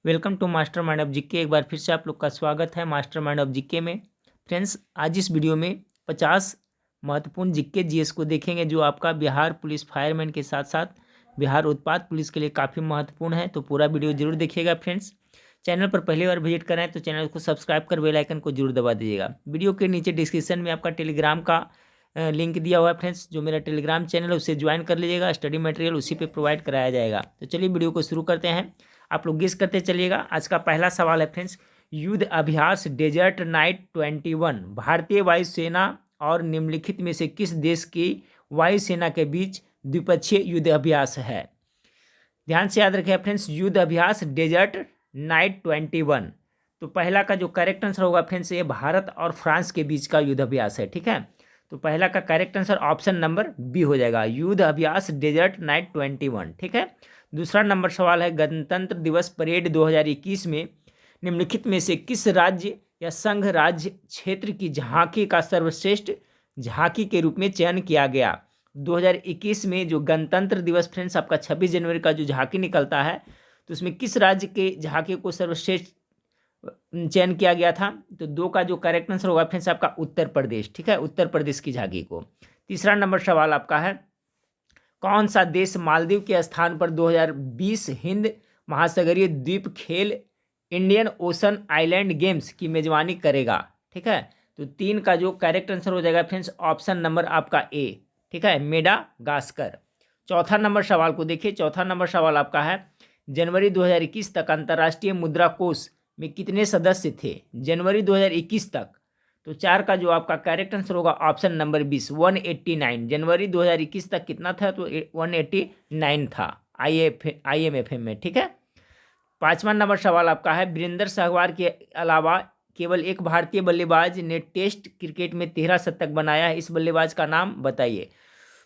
Welcome to master mind of GK. एक बार फिर से आप लोग का स्वागत है मास्टर माइंड ऑफ जीके में। फ्रेंड्स, आज इस वीडियो में 50 महत्वपूर्ण जीके जीएस को देखेंगे जो आपका बिहार पुलिस फायरमैन के साथ साथ बिहार उत्पाद पुलिस के लिए काफ़ी महत्वपूर्ण है। तो पूरा वीडियो जरूर देखिएगा। फ्रेंड्स, चैनल पर पहली बार विजिट करें तो चैनल को सब्सक्राइब कर बेल आइकन को जरूर दबा दीजिएगा। वीडियो के नीचे डिस्क्रिप्शन में आपका टेलीग्राम का लिंक दिया हुआ है। फ्रेंड्स, जो मेरा टेलीग्राम चैनल है उसे ज्वाइन कर लीजिएगा। स्टडी मटेरियल उसी पे प्रोवाइड कराया जाएगा। तो चलिए वीडियो को शुरू करते हैं। आप लोग गेस करते चलिएगा। आज का पहला सवाल है फ्रेंड्स, युद्ध अभ्यास डेजर्ट नाइट 21 भारतीय वायुसेना और निम्नलिखित में से किस देश की वायुसेना के बीच द्विपक्षीय युद्ध अभ्यास है? ध्यान से याद रखिए फ्रेंड्स, युद्ध अभ्यास डेजर्ट नाइट 21। तो पहला का जो करेक्ट आंसर होगा फ्रेंड्स, ये भारत और फ्रांस के बीच का युद्ध अभ्यास है। ठीक है, तो पहला का correct answer option number B हो जाएगा, युद्ध अभ्यास डेजर्ट नाइट 21। ठीक है, दूसरा नंबर सवाल है, गणतंत्र दिवस परेड 2021 में निम्नलिखित में से किस राज्य या संघ राज्य क्षेत्र की झांकी का सर्वश्रेष्ठ झांकी के रूप में चयन किया गया? 2021 में जो गणतंत्र दिवस फ्रेंड्स आपका 26 जनवरी का जो झांकी निकलता है, तो उसमें किस राज्य के झांकी को सर्वश्रेष्ठ चयन किया गया था? तो दो का जो करेक्ट आंसर होगा फ्रेंड्स आपका उत्तर प्रदेश। ठीक है, उत्तर प्रदेश की झांकी को। तीसरा नंबर सवाल आपका है, कौन सा देश मालदीव के स्थान पर 2020 हिंद महासागरीय द्वीप खेल इंडियन ओशन आइलैंड गेम्स की मेजबानी करेगा? ठीक है, तो तीन का जो करेक्ट आंसर हो जाएगा फ्रेंड्स ऑप्शन नंबर आपका ए। ठीक है, मेडागास्कर। चौथा नंबर सवाल को देखिए। चौथा नंबर सवाल आपका है, जनवरी 2021 तक अंतर्राष्ट्रीय मुद्रा कोष में कितने सदस्य थे? जनवरी 2021 तक, तो चार का जो आपका करेक्ट आंसर होगा ऑप्शन नंबर 20, 189। जनवरी 2021 तक कितना था? तो 189 था IMF में। ठीक है, पांचवा नंबर सवाल आपका है, वीरेंद्र सहवाग के अलावा केवल एक भारतीय बल्लेबाज ने टेस्ट क्रिकेट में 13 शतक बनाया है, इस बल्लेबाज का नाम बताइए।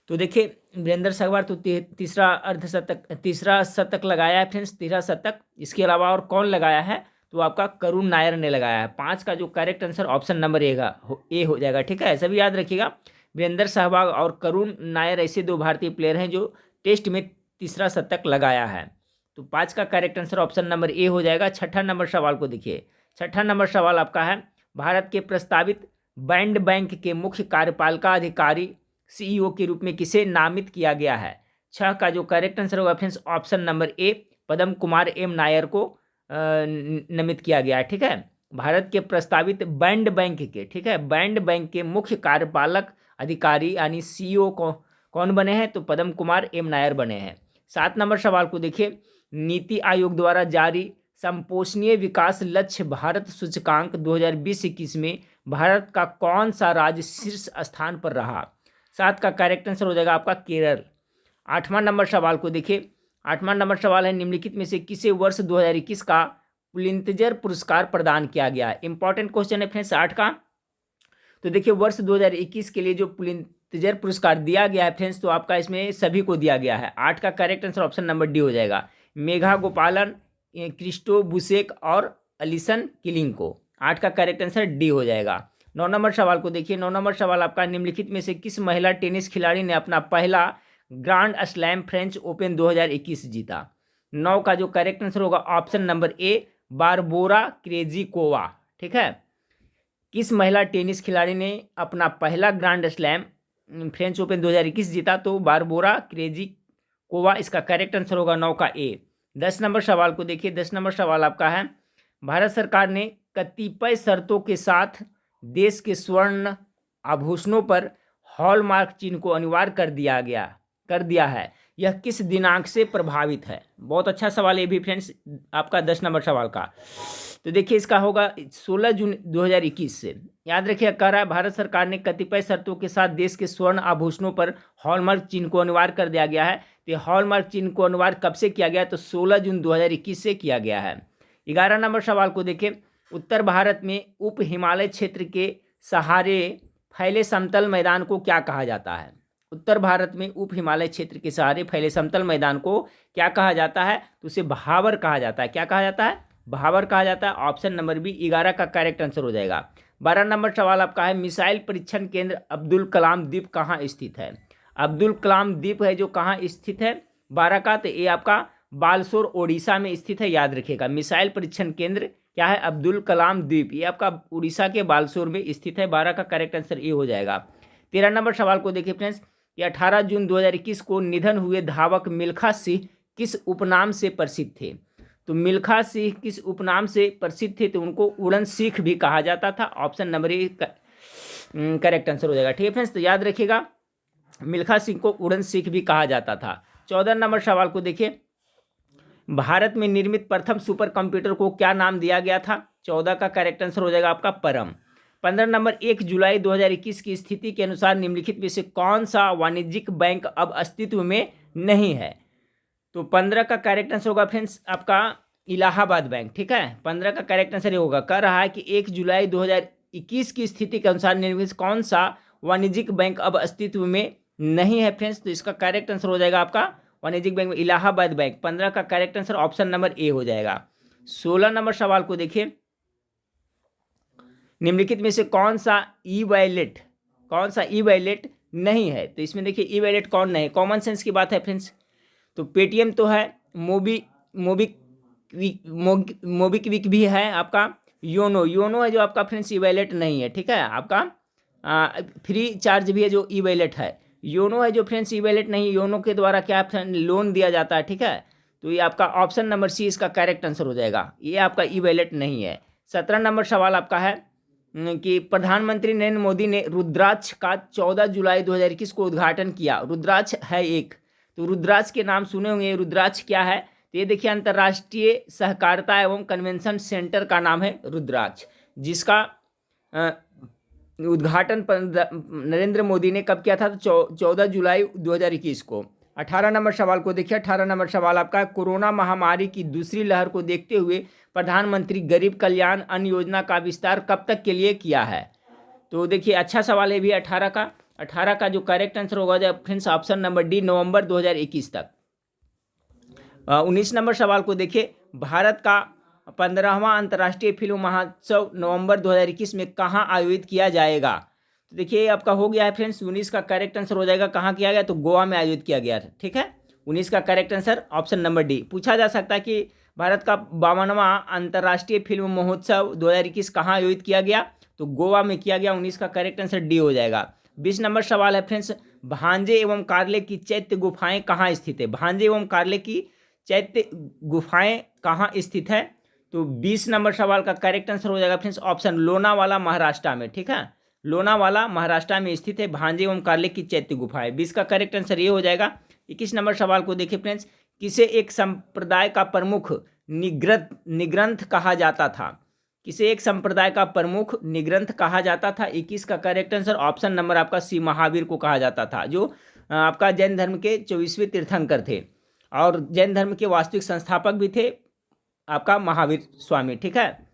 तो देखिए, वीरेंद्र सहवाग तो तीसरा शतक लगाया है फ्रेंड्स, 13 शतक। इसके अलावा और कौन लगाया है? तो आपका करुण नायर ने लगाया है। पाँच का जो करेक्ट आंसर ऑप्शन नंबर ए हो जाएगा। ठीक है, सभी याद रखिएगा, वीरेंद्र सहवाग और करुण नायर ऐसे दो भारतीय प्लेयर हैं जो टेस्ट में तीसरा शतक लगाया है। तो पाँच का करेक्ट आंसर ऑप्शन नंबर ए हो जाएगा। छठा नंबर सवाल को देखिए। छठा नंबर सवाल आपका है, भारत के प्रस्तावित बैंड बैंक के मुख्य कार्यपालिका अधिकारी CEO के रूप में किसे नामित किया गया है? छह का जो करेक्ट आंसर होगा friends option number A, Padma Kumar M Nair को नामित किया गया है। ठीक है, भारत के प्रस्तावित बैंड बैंक के, ठीक है, बैंड बैंक के मुख्य कार्यपालक अधिकारी यानी CEO को कौन बने हैं? तो पद्म कुमार एम नायर बने हैं। सात नंबर सवाल को देखिए, नीति आयोग द्वारा जारी संपोषणीय विकास लक्ष्य भारत सूचकांक 2020-21 में भारत का कौन सा राज्य शीर्ष स्थान पर रहा? सात का करेक्ट आंसर हो जाएगा आपका केरल। आठवां नंबर सवाल को देखिए। आठवां नंबर सवाल है, निम्नलिखित में से किसे वर्ष 2021 का पुलित्जर पुरस्कार प्रदान किया गया? इंपॉर्टेंट क्वेश्चन है फ्रेंड्स आठ का। तो देखिए, वर्ष 2021 के लिए जो पुलित्जर पुरस्कार दिया गया है फ्रेंड्स, तो आपका इसमें सभी को दिया गया है। आठ का correct answer option number D हो जाएगा, मेघा गोपालन, क्रिस्टो बुसेक और अलिसन किलिंग को। आठ का करेक्ट आंसर डी हो जाएगा। नौ नंबर सवाल को देखिए। नौ नंबर सवाल आपका, निम्नलिखित में से किस महिला टेनिस खिलाड़ी ने अपना पहला ग्रांड स्लैम फ्रेंच ओपन 2021 जीता? नौ का जो करेक्ट आंसर होगा ऑप्शन नंबर ए, बारबोरा क्रेजिकोवा। ठीक है, किस महिला टेनिस खिलाड़ी ने अपना पहला ग्रांड स्लैम फ्रेंच ओपन 2021 जीता? तो बारबोरा क्रेजिकोवा इसका करेक्ट आंसर होगा नौ का ए। 10 नंबर सवाल को देखिए। 10 नंबर सवाल आपका है, भारत सरकार ने कतिपय शर्तों के साथ देश के स्वर्ण आभूषणों पर हॉलमार्क चिन्ह को अनिवार्य कर दिया है, यह किस दिनांक से प्रभावित है? बहुत अच्छा सवाल है भी फ्रेंड्स आपका 10 नंबर सवाल का। तो देखिए, इसका होगा 16 जून 2021 से। याद रखिए, कह रहा है भारत सरकार ने कतिपय शर्तों के साथ देश के स्वर्ण आभूषणों पर हॉलमार्क चिन्ह को अनिवार्य कर दिया गया है। तो हॉलमार्क चिन्ह को अनिवार्य कब से किया गया? तो 16 जून 2021 से किया गया है। 11 नंबर सवाल को देखिए। उत्तर भारत में उप हिमालय क्षेत्र के सहारे फैले समतल मैदान को क्या कहा जाता है? उत्तर भारत में उप हिमालय क्षेत्र के सहारे फैले समतल मैदान को क्या कहा जाता है? तो उसे भावर कहा जाता है। क्या कहा जाता है? भावर कहा जाता है। ऑप्शन नंबर बी 11 का करेक्ट आंसर हो जाएगा। 12 नंबर सवाल आपका है, मिसाइल परीक्षण केंद्र अब्दुल कलाम द्वीप कहाँ स्थित है? अब्दुल कलाम द्वीप है जो कहाँ स्थित है? 12 का, तो ये आपका बालसोर ओडिशा में स्थित है, याद रखिएगा। मिसाइल परीक्षण केंद्र क्या है? अब्दुल कलाम द्वीप, ये आपका उड़ीसा के बालसोर में स्थित है। 12 का करेक्ट आंसर ये हो जाएगा। 13 नंबर सवाल को देखिए फ्रेंड्स, कि 18 जून 2021 को निधन हुए धावक मिल्खा सिंह किस उपनाम से प्रसिद्ध थे? तो मिल्खा सिंह किस उपनाम से प्रसिद्ध थे? तो उनको उड़न सिख भी कहा जाता था। Option number A correct answer हो जाएगा। ठीक है फ्रेंड्स, तो याद रखिएगा मिल्खा सिंह को उड़न सिख भी कहा जाता था। 14 नंबर सवाल को देखिए, भारत में निर्मित प्रथम सुपर कंप्यूटर को क्या नाम दिया गया था? 14 का करेक्ट आंसर हो जाएगा आपका परम। 15 नंबर, 1 जुलाई 2021 की स्थिति के अनुसार निम्नलिखित में से कौन सा वाणिज्यिक बैंक अब अस्तित्व में नहीं है? तो 15 का करेक्ट आंसर होगा फ्रेंड्स आपका इलाहाबाद बैंक। ठीक है, 15 का करेक्ट आंसर ये होगा। कह रहा है कि 1 जुलाई 2021 की स्थिति के अनुसार निम्नलिखित कौन सा वाणिज्यिक बैंक अब अस्तित्व में नहीं है फ्रेंड्स? तो इसका करेक्ट आंसर हो जाएगा आपका वाणिज्यिक बैंक में इलाहाबाद बैंक। 15 का करेक्ट आंसर ऑप्शन नंबर ए हो जाएगा। 16 नंबर सवाल को देखिए, निम्नलिखित में से कौन सा ई वॉलेट नहीं है? तो इसमें देखिए ई वॉलेट कौन नहीं, कॉमन सेंस की बात है फ्रेंड्स। तो पेटीएम तो है, मोबिक्विक भी है, आपका योनो है जो आपका फ्रेंड्स ई वॉलेट नहीं है। ठीक है, आपका फ्री चार्ज भी है जो ई वॉलेट है। योनो है जो फ्रेंड्स ई वॉलेट नहीं, योनो के द्वारा क्या लोन दिया जाता है। ठीक है, तो ये आपका ऑप्शन नंबर सी इसका करेक्ट आंसर हो जाएगा, ये आपका ई वॉलेट नहीं है। 17 नंबर सवाल आपका है कि प्रधानमंत्री नरेंद्र मोदी ने रुद्राक्ष का 14 जुलाई 2021 को उद्घाटन किया। रुद्राक्ष है एक, तो रुद्राक्ष के नाम सुने होंगे। रुद्राक्ष क्या है? तो ये देखिए अंतर्राष्ट्रीय सहकारिता एवं कन्वेंशन सेंटर का नाम है रुद्राक्ष, जिसका उद्घाटन नरेंद्र मोदी ने कब किया था? तो 14 जुलाई 2021 को। 18 नंबर सवाल को देखिए, 18 नंबर सवाल आपका, कोरोना महामारी की दूसरी लहर को देखते हुए प्रधानमंत्री गरीब कल्याण अन्न योजना का विस्तार कब तक के लिए किया है? तो देखिए अच्छा सवाल है भी 18 का। 18 का जो करेक्ट आंसर होगा फ्रेंड्स ऑप्शन नंबर डी, नवंबर 2021 तक। 19 नंबर सवाल को देखिए, भारत का 15वां अंतर्राष्ट्रीय फिल्म महोत्सव नवंबर 2021 में कहाँ आयोजित किया जाएगा? तो देखिए आपका हो गया है फ्रेंड्स, 19 का करेक्ट आंसर हो जाएगा। कहाँ किया गया? तो गोवा में आयोजित किया गया। ठीक है, 19 का correct answer option number D. पूछा जा सकता है कि भारत का 52वां अंतर्राष्ट्रीय फिल्म महोत्सव 2021 कहाँ आयोजित किया गया? तो गोवा में किया गया। 19 का करेक्ट आंसर डी हो जाएगा। 20 नंबर सवाल है फ्रेंड्स, भांजे एवं कार्ले की चैत्य गुफाएं कहाँ स्थित है? भांजे एवं कार्ले की चैत्य गुफाएं कहाँ स्थित है? तो 20 नंबर सवाल का करेक्ट आंसर हो जाएगा फ्रेंड्स ऑप्शन लोनावाला महाराष्ट्र में। ठीक है, लोनावाला महाराष्ट्र में स्थित है भांजे एवं कार्ले की चैत्य गुफाएं। 20 का करेक्ट आंसर ये हो जाएगा। 21 नंबर सवाल को देखिए फ्रेंड्स, किसे एक संप्रदाय का प्रमुख निग्रंथ कहा जाता था? किसे एक संप्रदाय का प्रमुख निग्रंथ कहा जाता था? 21 का करेक्ट आंसर ऑप्शन नंबर आपका सी, महावीर को कहा जाता था, जो आपका जैन धर्म के 24वें तीर्थंकर थे और जैन धर्म के वास्तविक संस्थापक भी थे आपका महावीर स्वामी। ठीक है,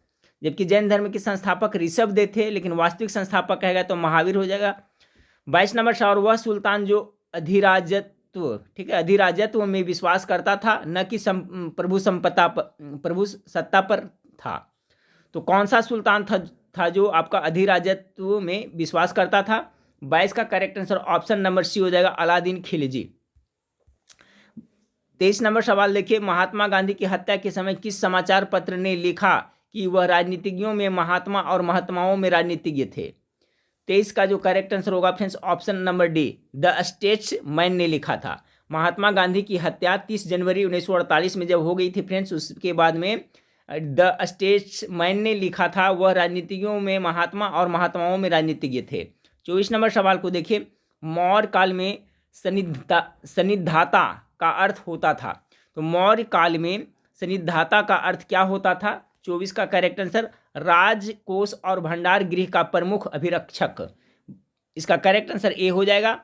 जबकि जैन धर्म के संस्थापक ऋषभदेव थे, लेकिन वास्तविक संस्थापक कहेगा तो महावीर हो जाएगा। 22 नंबर सवाल, वह सुल्तान जो अधिराजत्व, ठीक है, अधिराजत्व में विश्वास करता था, न कि प्रभु सत्ता पर था। तो कौन सा सुल्तान था जो आपका अधिराजत्व में विश्वास करता था? 22 का correct answer option number C हो जाएगा, अलादीन खिलजी। 23 नंबर सवाल देखिए, महात्मा गांधी की हत्या के समय किस समाचार पत्र ने लिखा कि वह राजनीतिज्ञों में महात्मा और महात्माओं में राजनीतिज्ञ थे? 23 का जो करेक्ट आंसर होगा friends option number D, the statesman ने लिखा था। महात्मा गांधी की हत्या 30 जनवरी 1948 में जब हो गई थी फ्रेंड्स, उसके बाद में द स्टेट्समैन ने लिखा था वह राजनीतिज्ञों में महात्मा और महात्माओं में राजनीतिज्ञ थे। 24 नंबर सवाल को देखिए, मौर्य काल में सन्निधाता का अर्थ होता था। तो मौर्य काल में सन्निधाता का अर्थ क्या होता था? 24 का करेक्ट आंसर राजकोष और भंडार गृह का प्रमुख अभिरक्षक, इसका करेक्ट आंसर ए हो जाएगा।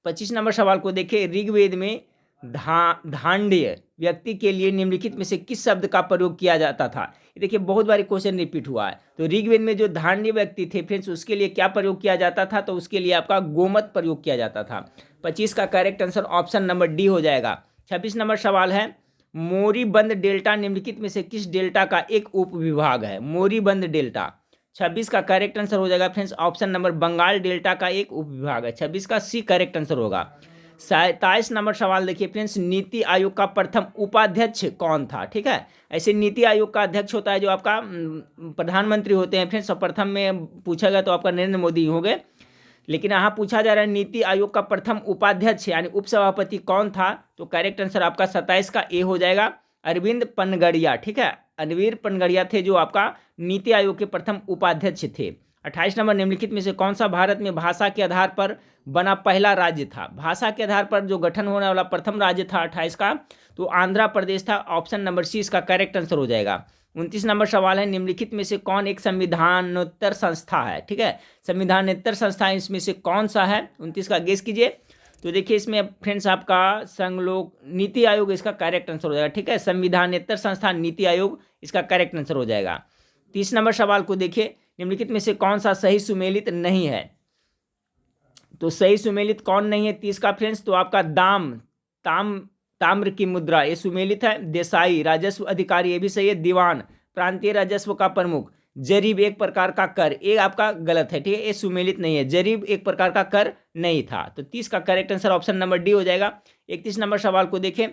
25 नंबर सवाल को देखिए, ऋग्वेद में धांड्य व्यक्ति के लिए निम्नलिखित में से किस शब्द का प्रयोग किया जाता था? ये देखिए बहुत बारी क्वेश्चन रिपीट हुआ है। तो ऋग्वेद में जो धांड्य व्यक्ति थे फ्रेंड्स, उसके लिए क्या प्रयोग किया जाता था? तो उसके लिए आपका गोमत प्रयोग किया जाता था। 25 का correct answer option number D हो जाएगा। 26 नंबर सवाल है, मोरीबंद डेल्टा निम्नलिखित में से किस डेल्टा का एक उपविभाग है? मोरीबंद डेल्टा। 26 का करेक्ट आंसर हो जाएगा friends option number Bengal delta का एक उपविभाग है। 26 का सी करेक्ट आंसर होगा। 27 नंबर सवाल देखिए फ्रेंड्स, नीति आयोग का प्रथम उपाध्यक्ष कौन था? ठीक है, ऐसे नीति आयोग का अध्यक्ष होता है जो आपका प्रधानमंत्री होते हैं फ्रेंड्स, और प्रथम में पूछा गया तो आपका नरेंद्र मोदी हो गए। लेकिन यहाँ पूछा जा रहा है नीति आयोग का प्रथम उपाध्यक्ष यानी उपसभापति कौन था? तो करेक्ट आंसर आपका 27 का ए हो जाएगा, अरविंद पनगड़िया। ठीक है, अरविंद पनगड़िया थे जो आपका नीति आयोग के प्रथम उपाध्यक्ष थे। 28 नंबर, निम्नलिखित में से कौन सा भारत में भाषा के आधार पर बना पहला राज्य था? भाषा के आधार पर जो गठन होने वाला प्रथम राज्य था 28 का, तो आंध्र प्रदेश था। ऑप्शन नंबर सी इसका करेक्ट आंसर हो जाएगा। 29 नंबर सवाल है, निम्नलिखित में से कौन एक संविधानोत्तर संस्था है? ठीक है, संविधानोत्तर संस्था इसमें से कौन सा है? 29 का गेस कीजिए। तो देखिए इसमें फ्रेंड्स आपका संघ लोक नीति आयोग इसका करेक्ट आंसर हो जाएगा। ठीक है, संविधानेतर संस्थान नीति आयोग इसका करेक्ट आंसर हो जाएगा। 30 नंबर सवाल को देखिए, निम्नलिखित में से कौन सा सही सुमेलित नहीं है? तो सही सुमेलित कौन नहीं है 30 का फ्रेंड्स? तो आपका ताम्र की मुद्रा ये सुमेलित है। देसाई राजस्व अधिकारी ये भी सही है। दीवान प्रांतीय राजस्व का प्रमुख। जरीब एक प्रकार का कर, ये आपका गलत है। ठीक है, ये सुमेलित नहीं है, जरीब एक प्रकार का कर नहीं था। तो 30 का correct answer option number D हो जाएगा। 31 नंबर सवाल को देखें,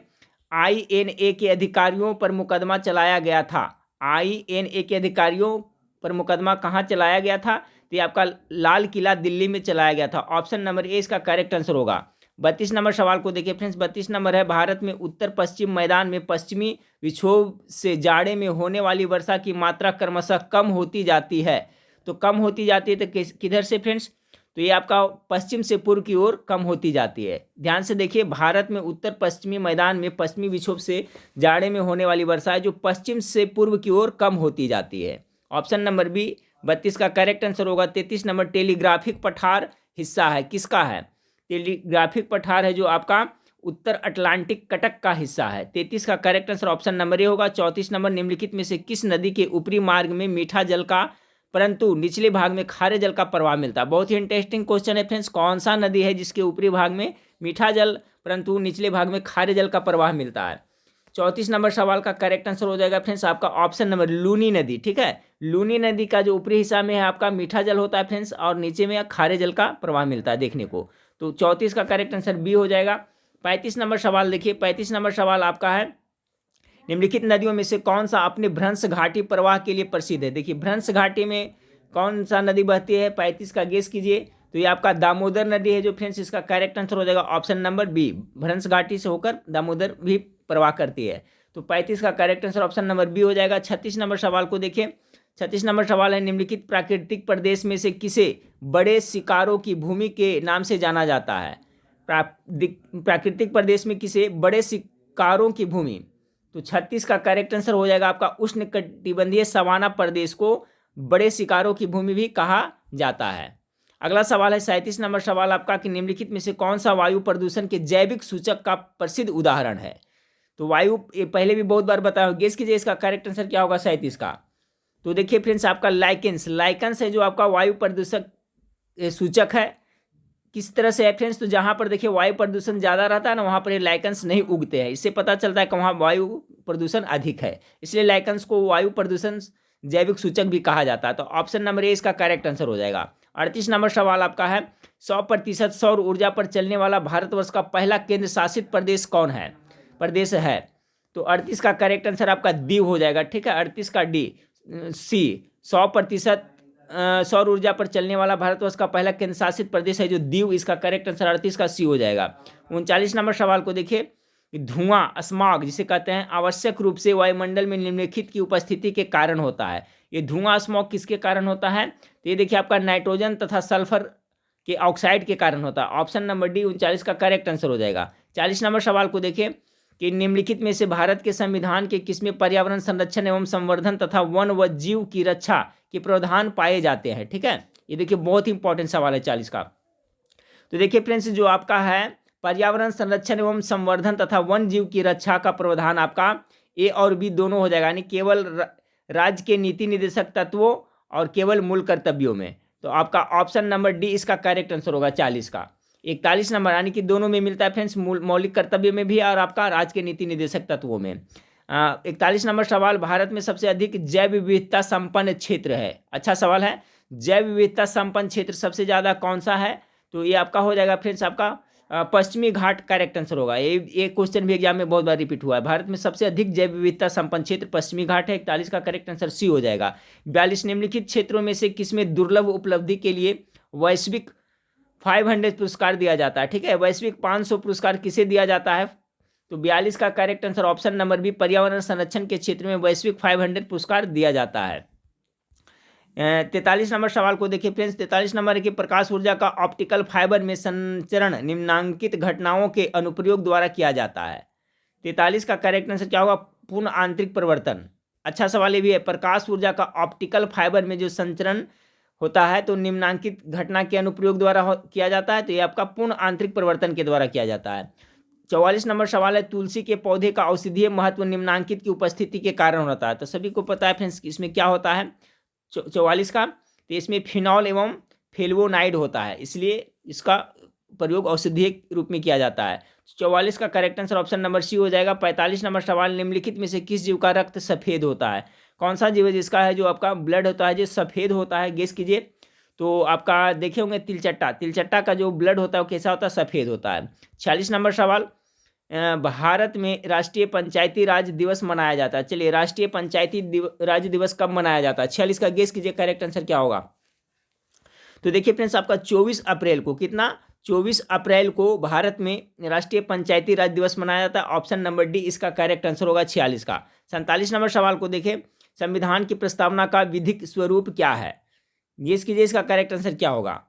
INA के अधिकारियों पर मुकदमा चलाया गया था। INA के अधिकारियों पर मुकदमा कहाँ चलाया गया था? तो ये आपका लाल किला दिल्ली में चलाया गया था। ऑप्शन नंबर ए इसका करेक्ट आंसर होगा। 32 नंबर सवाल को देखिए फ्रेंड्स, 32 नंबर है, भारत में उत्तर पश्चिम मैदान में पश्चिमी विक्षोभ से जाड़े में होने वाली वर्षा की मात्रा क्रमशः कम होती जाती है। तो कम होती जाती है तो किधर से फ्रेंड्स? तो ये आपका पश्चिम से पूर्व की ओर कम होती जाती है। ध्यान से देखिए, भारत में उत्तर पश्चिमी मैदान में पश्चिमी विक्षोभ से जाड़े में होने वाली वर्षा है जो पश्चिम से पूर्व की ओर कम होती जाती है। ऑप्शन नंबर बी 32 का करेक्ट आंसर होगा। 33 नंबर, टेलीग्राफिक पठार हिस्सा है, किसका है? टेलीग्राफिक पठार है जो आपका उत्तर अटलांटिक कटक का हिस्सा है। 33 का करेक्ट आंसर ऑप्शन नंबर ए होगा। 34 नंबर, निम्नलिखित में से किस नदी के ऊपरी मार्ग में मीठा जल का परंतु निचले भाग में खारे जल का प्रवाह मिलता है? बहुत ही इंटरेस्टिंग क्वेश्चन है फ्रेंड्स, कौन सा नदी है जिसके ऊपरी भाग में मीठा जल परंतु निचले भाग में खारे जल का प्रवाह मिलता है? 34 नंबर सवाल का करेक्ट आंसर हो जाएगा फ्रेंड्स आपका ऑप्शन नंबर लूनी नदी। ठीक है, लूनी नदी का जो ऊपरी हिस्सा में है आपका मीठा जल होता है फ्रेंड्स, और नीचे में खारे जल का प्रवाह मिलता है देखने को। तो 34 का करेक्ट आंसर बी हो जाएगा। 35 नंबर सवाल देखिए, 35 नंबर सवाल आपका है, निम्नलिखित नदियों में से कौन सा अपने भ्रंश घाटी प्रवाह के लिए प्रसिद्ध है? देखिए भ्रंश घाटी में कौन सा नदी बहती है? 35 का गेस कीजिए। तो ये आपका दामोदर नदी है जो फ्रेंड्स इसका करेक्ट आंसर हो जाएगा ऑप्शन नंबर बी, भ्रंश घाटी से होकर दामोदर भी प्रवाह करती है। तो 35 का correct answer option number B हो जाएगा। 36 नंबर सवाल को देखिए, 36 नंबर सवाल है, निम्नलिखित प्राकृतिक प्रदेश में से किसे बड़े शिकारों की भूमि के नाम से जाना जाता है? प्राकृतिक प्रदेश में किसे बड़े शिकारों की भूमि? तो 36 का करेक्ट आंसर हो जाएगा आपका उष्णकटिबंधीय सवाना प्रदेश को बड़े शिकारों की भूमि भी कहा जाता है। अगला सवाल है 37 नंबर सवाल आपका, कि निम्नलिखित में से कौन सा वायु प्रदूषण के जैविक सूचक का प्रसिद्ध उदाहरण है? तो वायु ये पहले भी बहुत बार बताया, गेस कीजिए इसका करेक्ट आंसर क्या होगा 37 का। तो देखिए फ्रेंड्स आपका लाइकेंस है जो आपका वायु प्रदूषक सूचक है। किस तरह से है फ्रेंड्स? तो जहाँ पर देखिए वायु प्रदूषण ज़्यादा रहता है ना, वहाँ पर ये लाइकेंस नहीं उगते हैं। इससे पता चलता है कि वहाँ वायु प्रदूषण अधिक है, इसलिए लाइकेंस को वायु प्रदूषण जैविक सूचक भी कहा जाता है। तो ऑप्शन नंबर ए इसका करेक्ट आंसर हो जाएगा। 38 नंबर सवाल आपका है, 100% सौर ऊर्जा पर चलने वाला भारतवर्ष का पहला केंद्र शासित प्रदेश कौन है? प्रदेश है। तो 38 का करेक्ट आंसर आपका डी हो जाएगा। ठीक है, 38 का डी सी, 100% सौर ऊर्जा पर चलने वाला भारतवर्ष का पहला केंद्र शासित प्रदेश है जो दीव, इसका करेक्ट आंसर 38 का सी हो जाएगा। 39 नंबर सवाल को देखिए, धुआं स्मॉग जिसे कहते हैं आवश्यक रूप से वायुमंडल में निम्नलिखित की उपस्थिति के कारण होता है। ये धुआं स्मॉग किसके कारण होता है? तो ये देखिए आपका नाइट्रोजन तथा सल्फर के ऑक्साइड के कारण होता है। ऑप्शन नंबर डी 39 का करेक्ट आंसर हो जाएगा। 40 नंबर सवाल को देखिए, कि निम्नलिखित में से भारत के संविधान के किसमें पर्यावरण संरक्षण एवं संवर्धन तथा वन व जीव की रक्षा के प्रावधान पाए जाते हैं? ठीक है, ये देखिए बहुत ही इंपॉर्टेंट सवाल है 40 का। तो देखिए फ्रेंड्स जो आपका है पर्यावरण संरक्षण एवं संवर्धन तथा वन जीव की रक्षा का प्रावधान आपका ए और बी दोनों हो जाएगा, यानी केवल राज्य के नीति निर्देशक तत्वों और केवल मूल कर्तव्यों में। तो आपका ऑप्शन नंबर डी इसका करेक्ट आंसर होगा 40 का। 41 नंबर, यानी कि दोनों में मिलता है फ्रेंड्स, मौलिक कर्तव्य में भी और आपका राज्य के नीति निर्देशक तत्वों में। 41 नंबर सवाल, भारत में सबसे अधिक जैव विविधता संपन्न क्षेत्र है? अच्छा सवाल है, जैव विविधता संपन्न क्षेत्र सबसे ज़्यादा कौन सा है? तो ये आपका हो जाएगा फ्रेंड्स आपका पश्चिमी घाट करेक्ट आंसर होगा। ये क्वेश्चन भी एग्जाम में बहुत बार रिपीट हुआ है। भारत में सबसे अधिक जैव विविधता संपन्न क्षेत्र पश्चिमी घाट है। 41 का करेक्ट आंसर सी हो जाएगा। 42 निम्नलिखित क्षेत्रों में से किसमें दुर्लभ उपलब्धि के लिए वैश्विक 500 पुरस्कार दिया जाता है? ठीक है, वैश्विक 500 पुरस्कार किसे दिया जाता है? तो 42 का correct answer option number B, पर्यावरण संरक्षण के क्षेत्र में वैश्विक 500 पुरस्कार दिया जाता है। 43 नंबर सवाल को देखिए फ्रेंड्स। 43 नंबर है कि प्रकाश ऊर्जा का ऑप्टिकल फाइबर में संचरण निम्नांकित घटनाओं के अनुप्रयोग द्वारा किया जाता है। 43 का करेक्ट आंसर क्या होगा? पूर्ण आंतरिक परिवर्तन। अच्छा सवाल ये भी है, प्रकाश ऊर्जा का ऑप्टिकल फाइबर में जो संचरण होता है तो निम्नांकित घटना के अनुप्रयोग द्वारा किया जाता है, तो ये आपका पूर्ण आंतरिक परिवर्तन के द्वारा किया जाता है। 44 नंबर सवाल है, तुलसी के पौधे का औषधीय महत्व निम्नांकित की उपस्थिति के कारण होता है। तो सभी को पता है फ्रेंड्स इसमें क्या होता है 44 का, तो इसमें फिनॉल एवं फ्लेवोनाइड होता है, इसलिए इसका प्रयोग औषधीय रूप में किया जाता है। 44 का correct answer option number C हो जाएगा। 45 नंबर सवाल, निम्नलिखित में से किस जीव का रक्त सफ़ेद होता है? कौन सा जीव है जिसका है जो आपका ब्लड होता है जो सफ़ेद होता है? गेस कीजिए। तो आपका देखे होंगे तिलचट्टा, तिलचट्टा का जो ब्लड होता है वो कैसा होता है? सफ़ेद होता है। 46 नंबर सवाल, भारत में राष्ट्रीय पंचायती राज दिवस मनाया जाता है। चलिए, राष्ट्रीय पंचायती राज दिवस कब मनाया जाता है? 46 का गेस कीजिए, करेक्ट आंसर क्या होगा? तो देखिए फ्रेंड्स, आपका 24 अप्रैल को, कितना? 24 अप्रैल को भारत में राष्ट्रीय पंचायती राज दिवस मनाया जाता है। ऑप्शन नंबर डी इसका करेक्ट आंसर होगा 46 का। 47 नंबर सवाल को देखिए, संविधान की प्रस्तावना का विधिक स्वरूप क्या है? गेस कीजिए, इसका करेक्ट आंसर क्या होगा?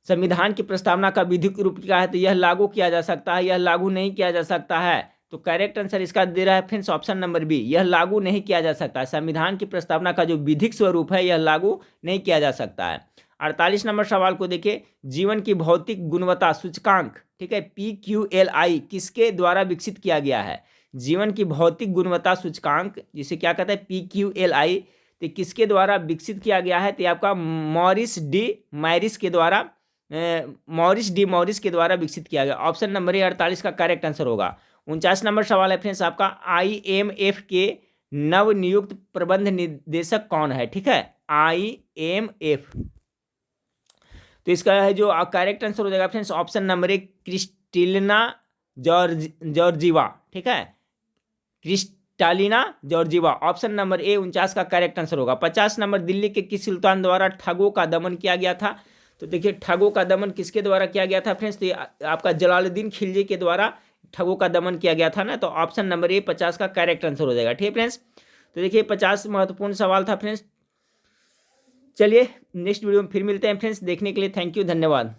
संविधान की प्रस्तावना का विधिक रूप क्या है? तो यह लागू किया जा सकता है, यह लागू नहीं किया जा सकता है। तो करेक्ट आंसर इसका दे रहा है फ्रेंड्स ऑप्शन नंबर बी, यह लागू नहीं किया जा सकता है। संविधान की प्रस्तावना का जो विधिक स्वरूप है यह लागू नहीं किया जा सकता है। 48 नंबर सवाल को देखिए, जीवन की भौतिक गुणवत्ता सूचकांक, ठीक है, PQLI किसके द्वारा विकसित किया गया है? जीवन की भौतिक गुणवत्ता सूचकांक जिसे क्या कहते हैं? PQLI, तो किसके द्वारा विकसित किया गया है? तो आपका मॉरिस डी मॉरिस के द्वारा विकसित किया गया। ऑप्शन नंबर 48 का करेक्ट आंसर होगा। 49 नंबर सवाल है फ्रेंड्स आपका, IMF के नवनियुक्त प्रबंध निदेशक कौन है? ठीक है, IMF, तो इसका है जो करेक्ट आंसर हो जाएगा friends option number 1, Kristalina Georgieva. ठीक है, क्रिस्टालिना जॉर्जीवा, ऑप्शन नंबर ए 49 का करेक्ट आंसर होगा। 50 नंबर, दिल्ली के किस सुल्तान द्वारा ठगों का दमन किया गया था? तो देखिए, ठगों का दमन किसके द्वारा किया गया था फ्रेंड्स? तो आपका जलालुद्दीन खिलजी के द्वारा ठगों का दमन किया गया था ना, तो ऑप्शन नंबर ए 50 का करेक्ट आंसर हो जाएगा। ठीक है फ्रेंड्स, तो देखिए 50 महत्वपूर्ण सवाल था फ्रेंड्स। चलिए नेक्स्ट वीडियो में फिर मिलते हैं फ्रेंड्स, देखने के लिए थैंक यू, धन्यवाद।